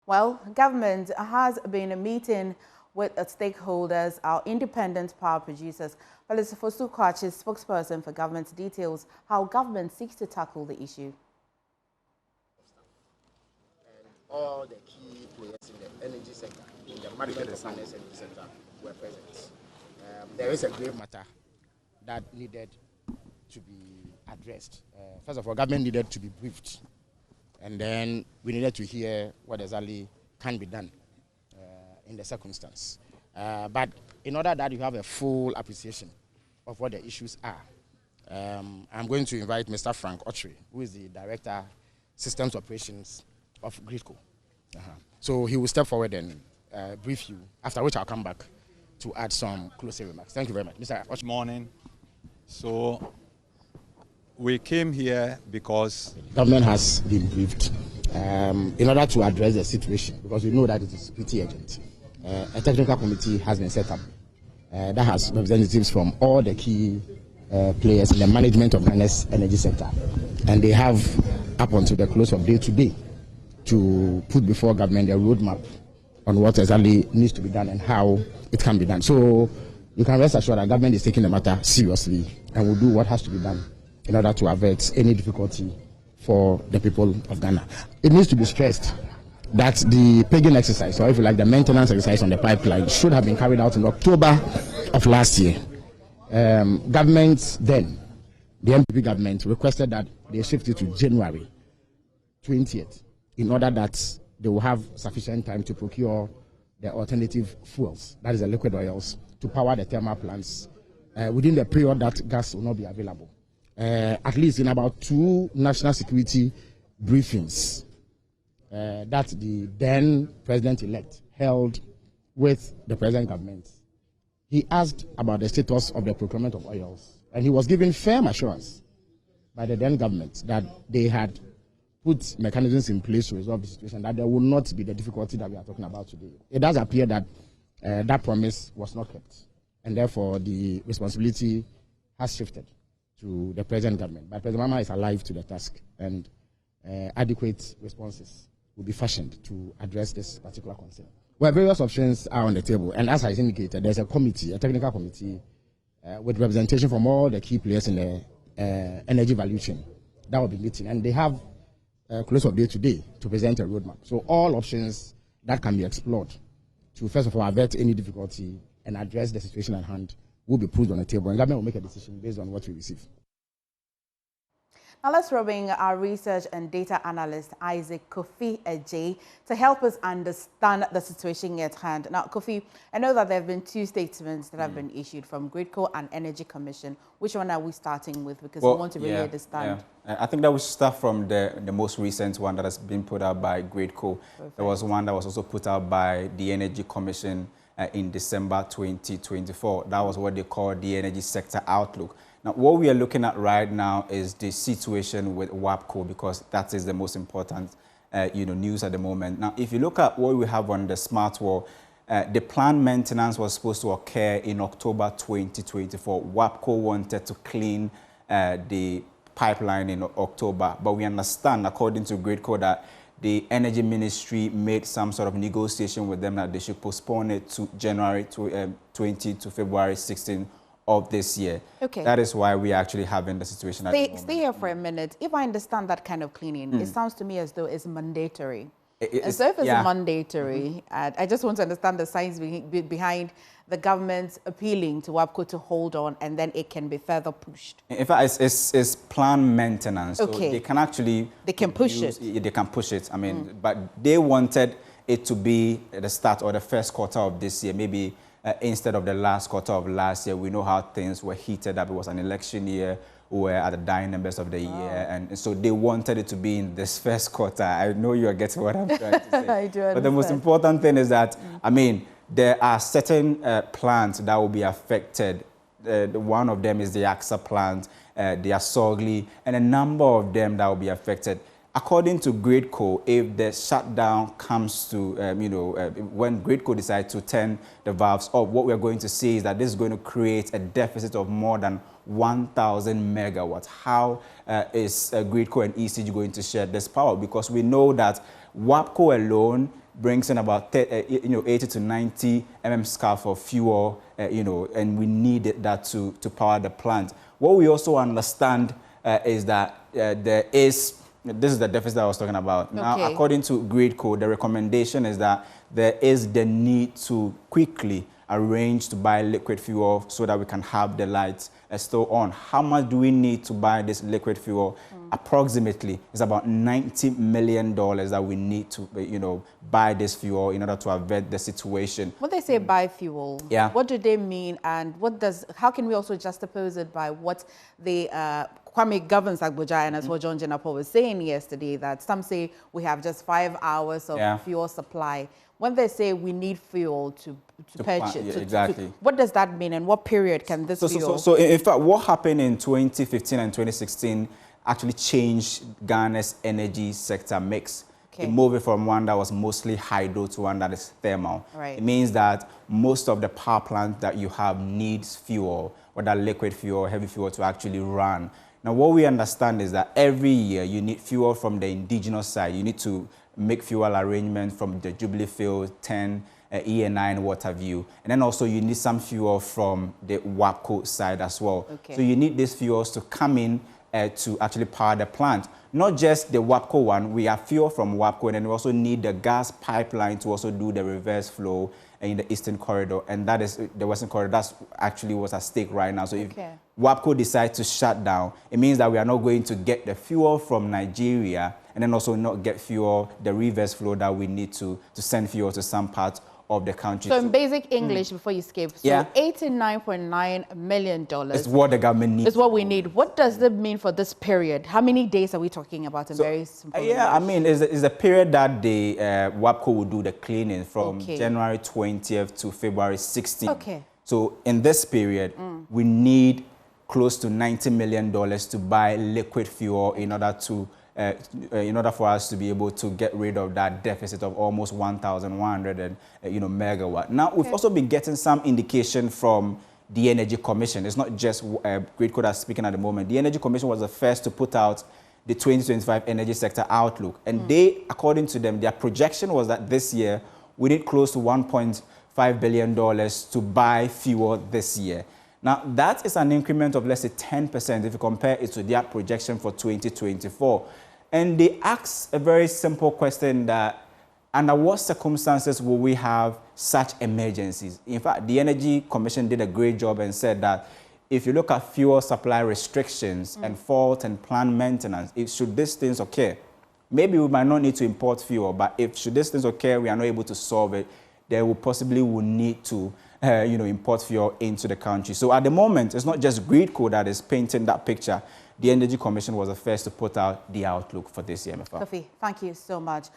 Well, government has been meeting with stakeholders, our independent power producers. Felix Kwakye, spokesperson for government, details how government seeks to tackle the issue. And all the key players in the energy sector, in the management of finance energy sector, were present. There is a grave matter that needed to be addressed. First of all, government needed to be briefed. And then we needed to hear what exactly can be done in the circumstance. But in order that you have a full appreciation of what the issues are, I'm going to invite Mr. Frank Otri, who is the Director, Systems Operations of GRIDCO. So he will step forward and brief you, after which I'll come back to add some closing remarks. Thank you very much. Mr. Otri. Good morning. So we came here because government has been briefed in order to address the situation, because we know that it is pretty urgent. A technical committee has been set up that has representatives from all the key players in the management of Ghana's energy sector, and they have up until the close of day today to put before government a roadmap on what exactly needs to be done and how it can be done. So you can rest assured that government is taking the matter seriously and will do what has to be done in order to avert any difficulty for the people of Ghana. It needs to be stressed that the pegging exercise, or if you like, the maintenance exercise on the pipeline, should have been carried out in October of last year. Government then, the MPP government, requested that they shift it to January 20th in order that they will have sufficient time to procure the alternative fuels, that is the liquid oils, to power the thermal plants within the period that gas will not be available. At least in about 2 national security briefings that the then president-elect held with the present government, he asked about the status of the procurement of oils, and he was given firm assurance by the then government that they had put mechanisms in place to resolve the situation, that there will not be the difficulty that we are talking about today. It does appear that that promise was not kept, and therefore the responsibility has shifted to the present government. But President Mama is alive to the task, and adequate responses will be fashioned to address this particular concern. Well, various options are on the table, and as I indicated, there's a committee, a technical committee, with representation from all the key players in the energy value chain that will be meeting, and they have close of day today to present a roadmap. So all options that can be explored to, first of all, avert any difficulty and address the situation at hand will be put on the table, and government will make a decision based on what we receive. Now let's bring our research and data analyst Isaac Kofi Ejay to help us understand the situation at hand. Now, Kofi, I know that there have been 2 statements that have been issued from GRIDCO and Energy Commission. Which one are we starting with? Because we want to really understand. Yeah. I think that we should start from the most recent one that has been put out by GRIDCO. Perfect. There was one that was also put out by the Energy Commission in December 2024. That was what they call the Energy Sector Outlook. Now, what we are looking at right now is the situation with WAPCO, because that is the most important news at the moment. Now, if you look at what we have on the smart wall, the planned maintenance was supposed to occur in October 2024. WAPCO wanted to clean the pipeline in October, but we understand, according to GRIDCO, that the Energy Ministry made some sort of negotiation with them that they should postpone it to January 20 to February 16 of this year. Okay. That is why we are actually having the situation at the moment. Stay here for a minute. If I understand that kind of cleaning, it sounds to me as though it's mandatory. So if it's mandatory, I just want to understand the science behind the government appealing to WAPCO to hold on, and then it can be further pushed. In fact, it's planned maintenance. Okay. So they can actually... They can push it. They can push it. I mean, but they wanted it to be at the start or the first quarter of this year, maybe instead of the last quarter of last year. We know how things were heated up. It was an election year. We were at the dying numbers of the year. And so they wanted it to be in this first quarter. I know you are getting what I'm trying to say. I do understand. But the most important thing is that, I mean, there are certain plants that will be affected. One of them is the AXA plant, the Asogli, and a number of them that will be affected. According to GRIDCO, if the shutdown comes to, when GRIDCO decides to turn the valves off, what we're going to see is that this is going to create a deficit of more than 1,000 megawatts. How is GRIDCO and ECG going to share this power? Because we know that WAPCO alone, brings in about 80 to 90 scarf of fuel, and we needed that to power the plant. What we also understand is that this is the deficit I was talking about. Now, according to Grid Code, the recommendation is that there is the need to quickly arrange to buy liquid fuel so that we can have the lights still on. How much do we need to buy this liquid fuel? Approximately, it's about $90 million that we need to, buy this fuel in order to avert the situation. When they say buy fuel, what do they mean, and how can we also juxtapose it by what the Kwame governs Abuja, and as what John Jenapo was saying yesterday, that some say we have just 5 hours of fuel supply. When they say we need fuel to purchase, exactly. What does that mean, and what period can this fuel? So in fact, what happened in 2015 and 2016 actually changed Ghana's energy sector mix. It moved from one that was mostly hydro to one that is thermal. It means that most of the power plant that you have needs fuel, whether liquid fuel or heavy fuel, to actually run. Now, what we understand is that every year you need fuel from the indigenous side. You need to make fuel arrangements from the Jubilee Field, 10, ENI, and Waterview. And then also you need some fuel from the WAPCO side as well. So you need these fuels to come in to actually power the plant. Not just the WAPCO one, we have fuel from WAPCO, and then we also need the gas pipeline to also do the reverse flow in the Eastern Corridor, and that is the Western Corridor. That's actually what's at stake right now. So if WAPCO decides to shut down, it means that we are not going to get the fuel from Nigeria, and then also not get fuel, the reverse flow that we need to send fuel to some parts of the country. So in basic English, before you skip, so $89.9 million is what the government needs. Is what we need. What does that mean for this period? How many days are we talking about in very simple English? I mean, it's a period that the WAPCO will do the cleaning from January 20th to February 16th. So in this period, we need close to $90 million to buy liquid fuel in order for us to be able to get rid of that deficit of almost 1,100 megawatt. Now, we've also been getting some indication from the Energy Commission. It's not just Grid Code that's speaking at the moment. The Energy Commission was the first to put out the 2025 energy sector outlook. And they, according to them, their projection was that this year we need close to $1.5 billion to buy fuel this year. Now, that is an increment of, let's say, 10% if you compare it to their projection for 2024. And they asked a very simple question, that under what circumstances will we have such emergencies? In fact, the Energy Commission did a great job and said that if you look at fuel supply restrictions and fault and plant maintenance, should these things occur, maybe we might not need to import fuel, but should these things occur, we are not able to solve it, then we possibly will need to import fuel into the country. So at the moment, it's not just Grid Code that is painting that picture. The Energy Commission was the first to put out the outlook for this year. Kofi, thank you so much.